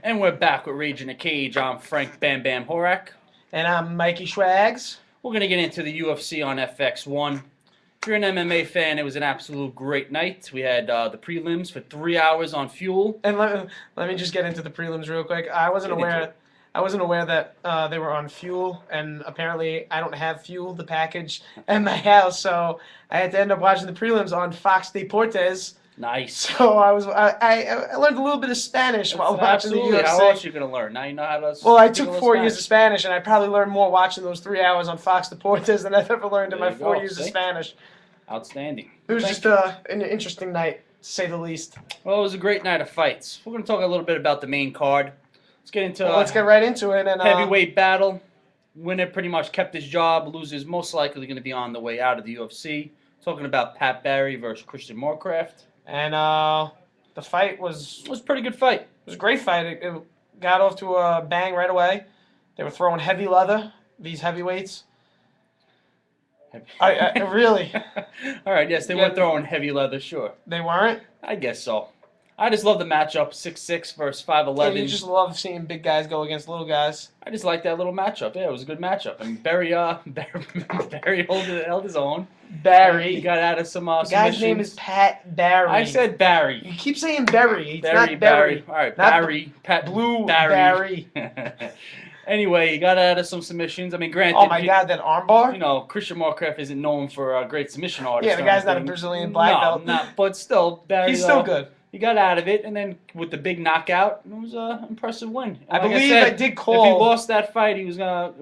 And we're back with Rage in the Cage. I'm Frank BamBam Horak. And I'm Mikey Schwaggs. We're going to get into the UFC on FX1. If you're an MMA fan, it was an absolute great night. We had the prelims for 3 hours on Fuel. And let me just get into the prelims real quick. I wasn't aware that they were on Fuel, and apparently I don't have Fuel, the package, in my house, so I had to end up watching the prelims on Fox Deportes. Nice. So I learned a little bit of Spanish while watching the UFC. How else are you going to learn? Now you know how to Well, I took 4 years of Spanish, and I probably learned more watching those 3 hours on Fox Deportes than I've ever learned in my 4 years of Spanish. Outstanding. It was just an interesting night, to say the least. Well, it was a great night of fights. We're going to talk a little bit about the main card. Let's get into let's get right into it. And heavyweight battle. Winner pretty much kept his job. Loser's most likely going to be on the way out of the UFC. Talking about Pat Barry versus Christian Morecraft. And the fight was... It was a pretty good fight. It was a great fight. It got off to a bang right away. They were throwing heavy leather, these heavyweights. I really... All right, yes, they were throwing heavy leather, sure. They weren't? I guess so. I just love the matchup, 6'6" versus 5'11". Yeah, you just love seeing big guys go against little guys. I just like that little matchup. Yeah, it was a good matchup. And Barry held his own. Barry. He got out of some the guy's name is Pat Barry. I said Barry. You keep saying Barry. It's Barry, not Barry. All right, not Barry. Pat Blue Barry. Anyway, he got out of some submissions. I mean, granted. Oh my God, that armbar! You know, Christian Morecraft isn't known for a great submission artist. Yeah, the guy's not a Brazilian black belt. No, but still, Barry. He's still good. He got out of it, and then with the big knockout, it was an impressive win. I believe I did call. If he lost that fight, he was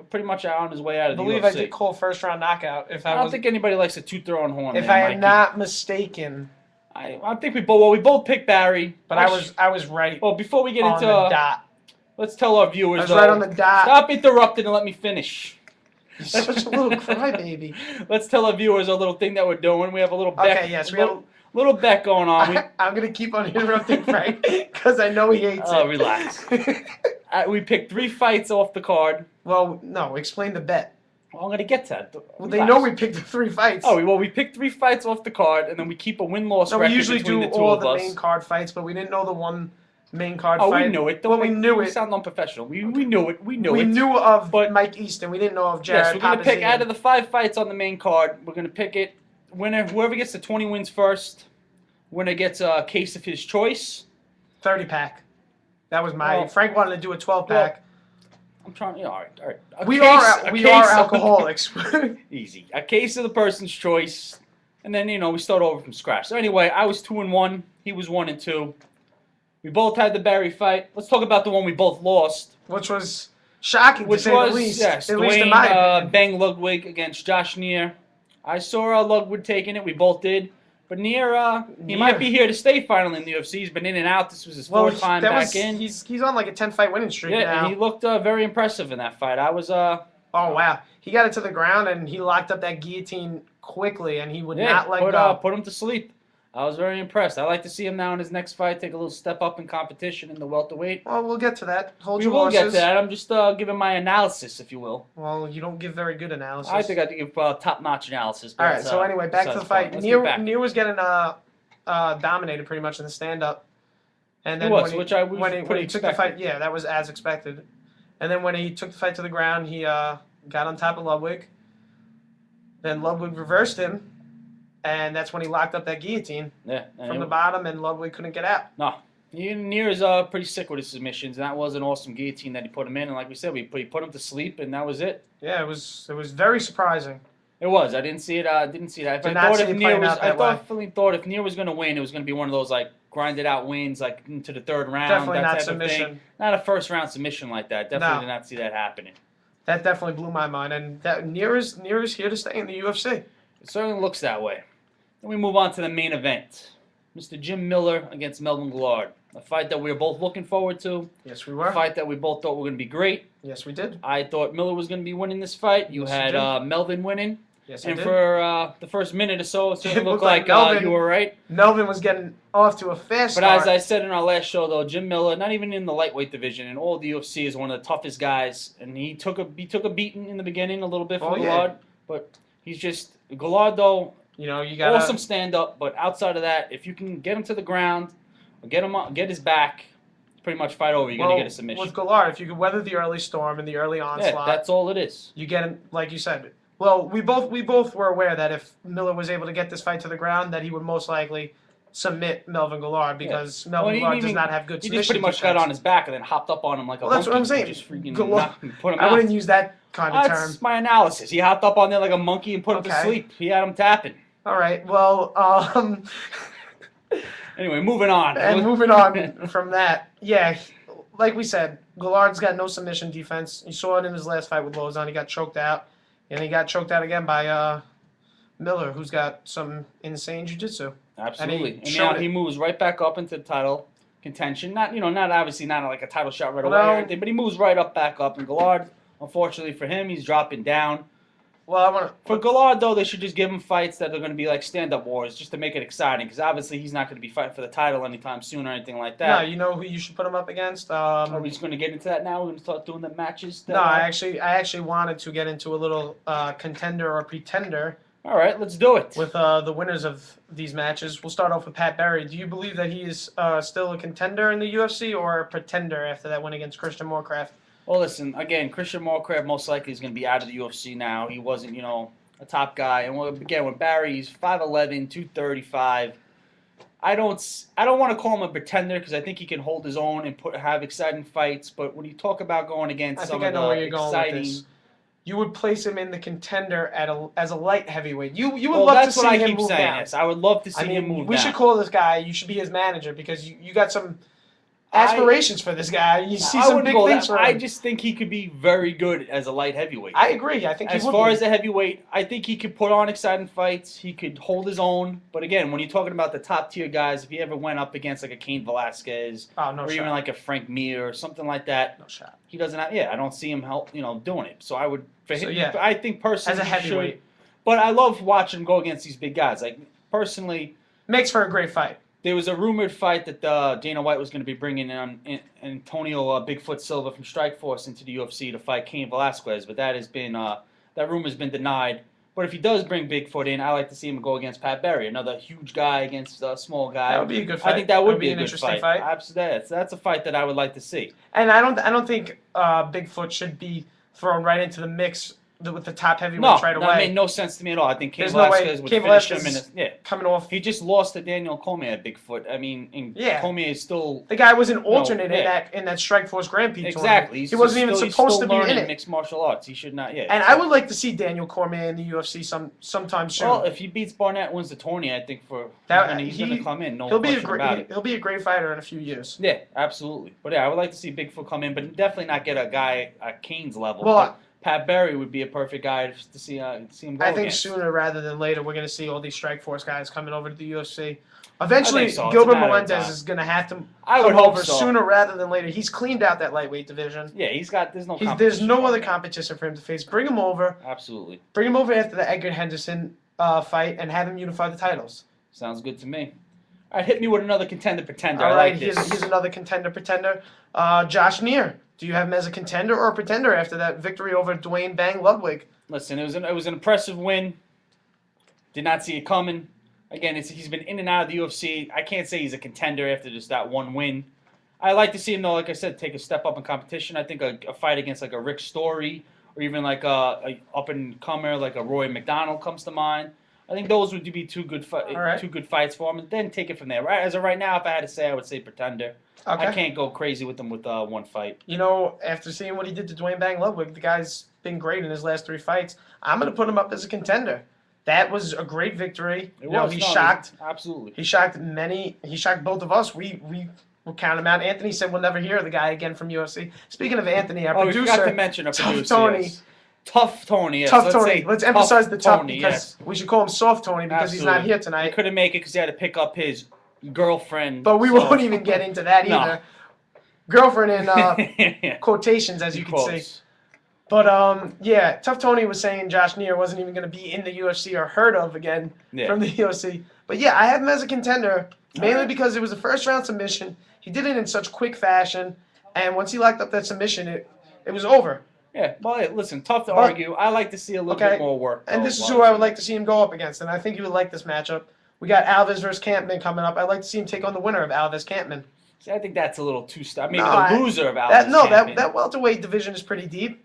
pretty much on his way out of the UFC. I believe I did call first round knockout. I don't think anybody likes a two-throwing horn. If I am not mistaken. I think we both picked Barry. But I was right. Well, before we get into the dot. Let's tell our viewers. I was right on the dot. Stop interrupting and let me finish. You're such a little crybaby. Let's tell our viewers a little thing that we're doing. We have a little bet. Okay, yes, we have. Little bet going on. I'm going to keep on interrupting Frank because I know he hates it. Oh, relax. We picked 3 fights off the card. Well, no, explain the bet. Well, I'm going to get to that. Well, they know we picked the 3 fights. Oh, well, we picked 3 fights off the card, and then we keep a win-loss record between the two of us. We usually do all the main card fights, but we didn't know the one main card fight. Oh, we knew it. We knew it. We sound unprofessional. We knew it. We knew of Mike Easton. We didn't know of Jared. Yes, we're going to pick out of the 5 fights on the main card. We're going to pick it. Winner, whoever gets to 20 wins first. Winner gets a case of his choice. 30-pack. That was my... Frank wanted to do a 12-pack. Well, I'm trying... Yeah, all right. We are alcoholics. Easy. A case of the person's choice. And then, we start over from scratch. So anyway, I was 2-1. He was 1-2. We both had the Barry fight. Let's talk about the one we both lost. Which was shocking, to say the least. Yes, at least in my opinion. Bang Ludwig against Josh Neer. I saw Ludwig taking it. We both did. But Neer, he might be here to stay finally in the UFC. He's been in and out. This was his 4th time back in. He's on like a 10-fight winning streak now. Yeah, and he looked very impressive in that fight. I was... Oh, wow. He got it to the ground, and he locked up that guillotine quickly, and he would not let go. Put him to sleep. I was very impressed. I like to see him now in his next fight take a little step up in competition in the welterweight. Well, we'll get to that. We will get to that. I'm just giving my analysis, if you will. Well, you don't give very good analysis. I think I give top-notch analysis. All right, so anyway, back to the fight. Neer was getting dominated pretty much in the stand-up. And then when he took the fight, yeah, that was as expected. And then when he took the fight to the ground, he got on top of Ludwig. Then Ludwig reversed him. And that's when he locked up that guillotine from the bottom, and Ludwig couldn't get out. No. Neer is pretty sick with his submissions, and that was an awesome guillotine that he put him in. And like we said, we put him to sleep, and that was it. Yeah, it was very surprising. It was. I didn't see it. I definitely thought if Neer was going to win, it was going to be one of those like grinded out wins, like into the 3rd round. Definitely not submission. Not a 1st round submission like that. Definitely did not see that happening. That definitely blew my mind, and Neer is here to stay in the UFC. It certainly looks that way. Then we move on to the main event. Mr. Jim Miller against Melvin Guillard. A fight that we were both looking forward to. Yes, we were. A fight that we both thought were going to be great. Yes, we did. I thought Miller was going to be winning this fight. You had Melvin winning. Yes, and for the first minute or so, it certainly looked like you were right. Melvin was getting off to a fast start. But as I said in our last show, though, Jim Miller, not even in the lightweight division, in all the UFC, is one of the toughest guys. And he took a beating in the beginning a little bit from Guillard. Yeah. But he's just... Guillard, though... You got awesome stand up, but outside of that, if you can get him to the ground, or get his back, pretty much fight over. You're going to get a submission. With Guillard, if you could weather the early storm and the early onslaught. Yeah, that's all it is. You get him, like you said. Well, we both were aware that if Miller was able to get this fight to the ground, that he would most likely submit Melvin Guillard because Melvin Guillard does not have good submission. He just pretty much got on his back and then hopped up on him like a monkey. That's what I'm saying. Just freaking put him out. I wouldn't use that kind of term. That's my analysis. He hopped up on there like a monkey and put him to sleep. He had him tapping. All right. Well, anyway, moving on. And moving on from that, yeah, like we said, Guillard's got no submission defense. You saw it in his last fight with Lozon. He got choked out. And he got choked out again by Miller, who's got some insane jiu-jitsu. Absolutely. And he moves right back up into the title contention. Not obviously not like a title shot right away or anything, but he moves right back up. And Guillard, unfortunately for him, he's dropping down. Well, for Guillard, though, they should just give him fights that are going to be like stand-up wars, just to make it exciting. Because obviously, he's not going to be fighting for the title anytime soon or anything like that. No, you know who you should put him up against? Are we just going to get into that now? We're going to start doing the matches. No, I actually wanted to get into a little contender or pretender. All right, let's do it. With the winners of these matches, we'll start off with Pat Barry. Do you believe that he is still a contender in the UFC or a pretender after that win against Christian Morecraft? Well, listen, again, Christian Morecraft most likely is going to be out of the UFC now. He wasn't, a top guy. And again, with Barry, he's 5'11", 235. I don't want to call him a pretender because I think he can hold his own and have exciting fights. But when you talk about going against some of the exciting, you would place him in the contender as a light heavyweight. You would love to see him move down. Yes, I would love to see him move down. We should call this guy. You should be his manager because you got some aspirations for this guy. You see some big things for him. I just think he could be very good as a light heavyweight. I agree. I think as far as a heavyweight, I think he could put on exciting fights. He could hold his own. But again, when you're talking about the top tier guys, if he ever went up against like a Cain Velasquez even like a Frank Mir or something like that, no shot. He doesn't have. Yeah, I don't see him doing it. So I would for him. Yeah. I think personally as a heavyweight. But I love watching him go against these big guys. Like personally, makes for a great fight. There was a rumored fight that Dana White was going to be bringing Antonio Bigfoot Silva from Strikeforce into the UFC to fight Cain Velasquez, but that rumor's been denied. But if he does bring Bigfoot in, I like to see him go against Pat Barry, another huge guy against a small guy. That would be a good fight. I think that would be an interesting fight. Absolutely, that's a fight that I would like to see. And I don't think Bigfoot should be thrown right into the mix with the top heavyweights right away. No, that made no sense to me at all. I think Cain Velasquez would finish him coming off. He just lost to Daniel Cormier at Bigfoot. I mean, Cormier is still... The guy was an alternate in that Strikeforce Grand Prix tournament. Exactly. He wasn't even supposed to be in it. Mixed martial arts. He should not, And I would like to see Daniel Cormier in the UFC sometime soon. Well, if he beats Barnett, wins the tourney, I think he's going to come in. He'll be a great fighter in a few years. Yeah, absolutely. But I would like to see Bigfoot come in, but definitely not get a guy at Cain's level. Well, Pat Barry would be a perfect guy to see him go I think sooner rather than later we're going to see all these Strikeforce guys coming over to the UFC. Eventually, Gilbert Melendez is going to have to come over sooner rather than later. He's cleaned out that lightweight division. Yeah, there's no other competition for him to face. Bring him over. Absolutely. Bring him over after the Edgar Henderson fight and have him unify the titles. Sounds good to me. All right, hit me with another contender-pretender. All right, here's another contender-pretender. Josh Neer. Do you have him as a contender or a pretender after that victory over Dwayne Bang Ludwig? Listen, it was an impressive win. Did not see it coming. Again, he's been in and out of the UFC. I can't say he's a contender after just that one win. I like to see him, though, like I said, take a step up in competition. I think a fight against like a Rick Story or even like a up-and-comer like a Roy McDonald comes to mind. I think those would be two good fights for him, and then take it from there. Right as of right now, if I had to say, I would say pretender. Okay. I can't go crazy with him with one fight. After seeing what he did to Dwayne Bang Ludwig, the guy's been great in his last 3 fights. I'm going to put him up as a contender. That was a great victory. He shocked. Absolutely. He shocked many. He shocked both of us. We will count him out. Anthony said we'll never hear the guy again from UFC. Speaking of Anthony, our producer, we forgot to mention our producer, Tony. Yes. Tough Tony, yes. Tough Tony. Let's emphasize the tough because we should call him Soft Tony because he's not here tonight. He couldn't make it because he had to pick up his girlfriend. But we won't even get into that either. Girlfriend in quotations, as you can see. But, Tough Tony was saying Josh Neer wasn't even going to be in the UFC or heard of again from the UFC. But, I have him as a contender, mainly because it was a first-round submission. He did it in such quick fashion, and once he locked up that submission, it was over. Yeah, well, listen, tough to argue. I like to see a little bit more work. And this is who I would like to see him go up against, and I think you would like this matchup. We got Alves versus Campman coming up. I'd like to see him take on the winner of Alves Campman. See, I think that's a little too. Maybe the loser of Alvin's that welterweight division is pretty deep.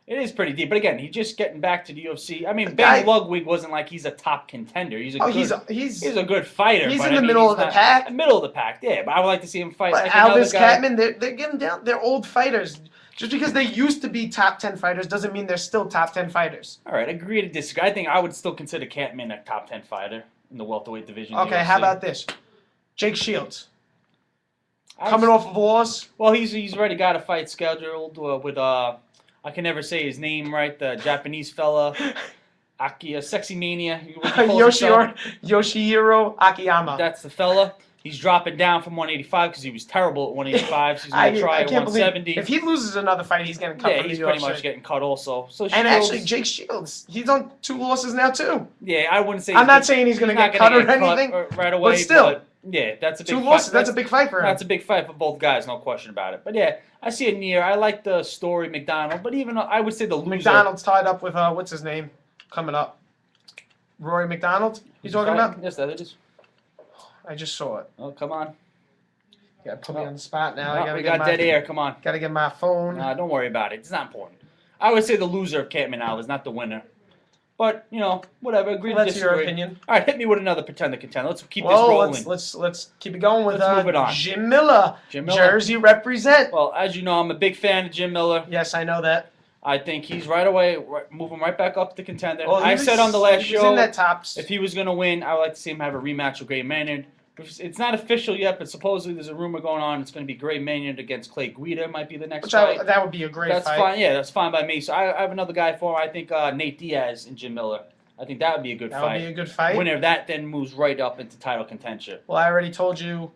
It is pretty deep, but again, he's just getting back to the UFC. I mean, Ben Ludwig wasn't like he's a top contender. He's a good fighter. He's in the middle of the pack. Middle of the pack, yeah. But I would like to see him fight. But like Alvis Catman, they're getting down. They're old fighters. Just because they used to be top 10 fighters doesn't mean they're still top 10 fighters. All right, agree to disagree. I think I would still consider Catman a top 10 fighter in the welterweight division. Okay, how about this? Jake Shields. Coming off of a loss. Well, he's already got a fight scheduled with I can never say his name right. The Japanese fella, Sexy Mania. Yoshihiro Akiyama. That's the fella. He's dropping down from 185 because he was terrible at 185. So he's going to try at 170. If he loses another fight, he's getting cut. Yeah, he's pretty much getting cut also. So and actually, Jake Shields, he's on 2 losses now too. Yeah, I wouldn't say. I'm not saying he's going to get cut or anything right away, but still. Yeah, that's a big 2 losses. That's a big fight for him. That's a big fight for both guys, no question about it. But yeah, I see it near. I like the story McDonald, but even I would say the loser. McDonald's tied up with what's his name coming up? Rory McDonald. You talking about? Yes, that is. I just saw it. Oh, come on. You gotta put me on the spot now. We got dead air. Come on. Gotta get my phone. Nah, don't worry about it. It's not important. I would say the loser of Catman is not the winner. But, whatever. Agree to disagree. That's your opinion. All right, hit me with another pretender contender. Let's keep this rolling. Let's keep it going with move it on. Jim Miller. Jersey represent. Well, as you know, I'm a big fan of Jim Miller. Yes, I know that. I think he's right away moving right back up to contender. Well, I said on the last show, in that tops. If he was going to win, I would like to see him have a rematch with Gray Maynard. It's not official yet, but supposedly there's a rumor going on. It's going to be Gray Maynard against Clay Guida might be the next fight. That would be a great fight. That's fine. Yeah, that's fine by me. So I have another guy for him. I think Nate Diaz and Jim Miller. I think that would be a good fight. That would be a good fight. Winner of that then moves right up into title contention. Well, I already told you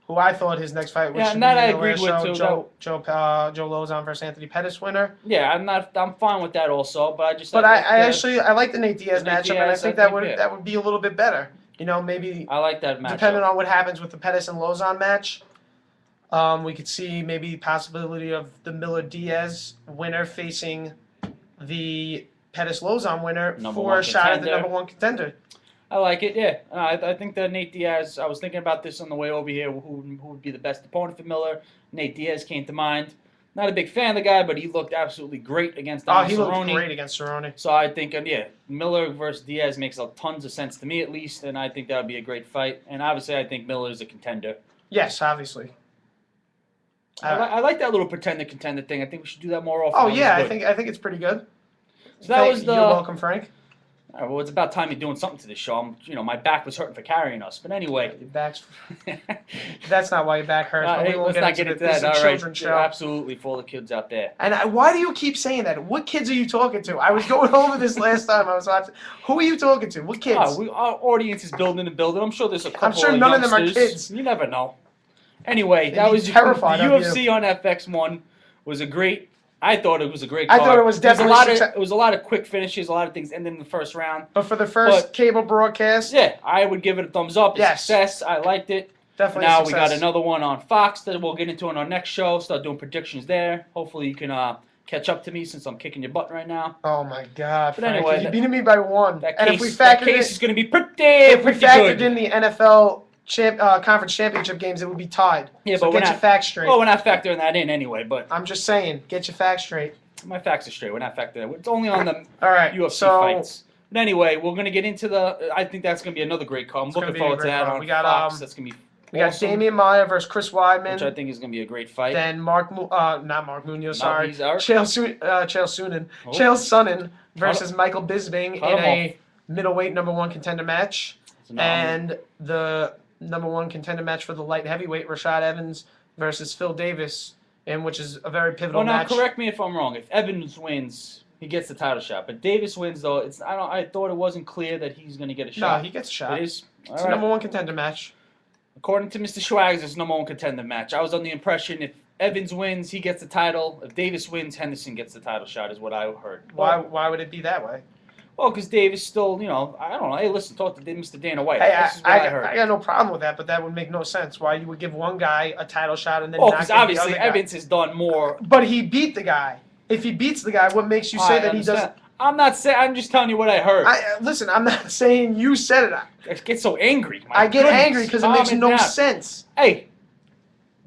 who I thought his next fight was. Yeah, and that I agreed with too. Joe Lozon versus Anthony Pettis winner. Yeah, I'm fine with that also, but I just. But I like the Nate Diaz matchup, and I think that would be a little bit better. Maybe. I like that matchup. Depending on what happens with the Pettis and Lozon match, we could see maybe the possibility of the Miller Diaz winner facing the Pettis Lozon winner for a shot at the #1 contender. I like it, yeah. I think that Nate Diaz, I was thinking about this on the way over here, who would be the best opponent for Miller. Nate Diaz came to mind. Not a big fan of the guy, but he looked absolutely great against Cerrone. He looked great against Cerrone. So I think, Miller versus Diaz makes tons of sense to me at least, and I think that would be a great fight. And obviously I think Miller is a contender. Yes, obviously. I like that little pretender-contender thing. I think we should do that more often. Oh, yeah, I think it's pretty good. So that was You're welcome, Frank. All right, well, it's about time you're doing something to this show. My back was hurting for carrying us. But anyway. Your back's... That's not why your back hurts. Let's not get into that. All right. Show. Absolutely, for all the kids out there. And why do you keep saying that? What kids are you talking to? I was going over this last time I was watching. Who are you talking to? What kids? Our audience is building and building. I'm sure there's a couple I'm sure none of them are kids. You never know. Anyway, that was terrified. The UFC on FX1 was a great... I thought it was a great card. I thought it was definitely it was a lot of quick finishes, a lot of things ended in the first round. But for the first cable broadcast, yeah, I would give it a thumbs up. Yes. Success. I liked it. Definitely. Now we got another one on Fox that we'll get into on our next show. Start doing predictions there. Hopefully you can catch up to me since I'm kicking your butt right now. Oh my God! But anyway, you beating me by 1. That case is going to be pretty good. If we factored good. In the NFL conference championship games, it would be tied. Yeah, so but get your facts straight. Well, we're not factoring that in anyway. But I'm just saying, get your facts straight. My facts are straight. We're not factoring it. It's only on the UFC fights. But anyway, we're gonna get into the. I think that's gonna be another great card. I'm looking forward to that on Fox. That's gonna be. We got Damian Maia versus Chris Weidman, which I think is gonna be a great fight. Then not Mark Munoz. Sorry, Chael Sonnen versus Michael Bisping in a middleweight #1 contender match, and the #1 contender match for the light heavyweight Rashad Evans versus Phil Davis. Which is a very pivotal match. Well, now correct me if I'm wrong. If Evans wins, he gets the title shot. But Davis wins, though. I thought it wasn't clear that he's going to get a shot. No, he gets a shot. It is. It's a #1 contender match. According to Mr. Schwaggs, it's a #1 contender match. I was under the impression if Evans wins, he gets the title. If Davis wins, Henderson gets the title shot, is what I heard. Why would it be that way? Well, because Davis still, I don't know. Hey, listen, talk to Mr. Dana White. Hey, this is what I heard. I got no problem with that, but that would make no sense. Why you would give one guy a title shot and then not give the other guy? Because obviously Evans has done more. But he beat the guy. If he beats the guy, what makes you say that he doesn't? I'm not saying. I'm just telling you what I heard. Listen, I'm not saying you said it. I get so angry. I get angry because it makes no sense. Hey,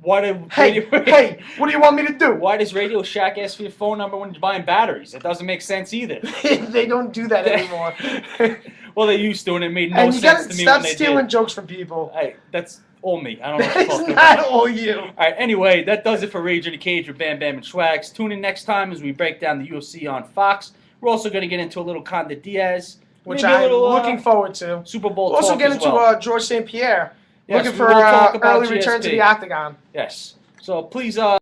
Hey, what do you want me to do? Why does Radio Shack ask for your phone number when you're buying batteries? It doesn't make sense either. They don't do that anymore. Well, they used to, and it made no sense to me when they did. Stop stealing jokes from people. Hey, that's all me. I don't know what you're talking about. It's not all you. All right, anyway, that does it for Rage in the Cage with Bam Bam and Schwaggs. Tune in next time as we break down the UFC on Fox. We're also going to get into a little Conde Diaz. Which I'm looking forward to. Super Bowl talk. Also get into George St. Pierre. Looking for early return to the octagon. Yes. So please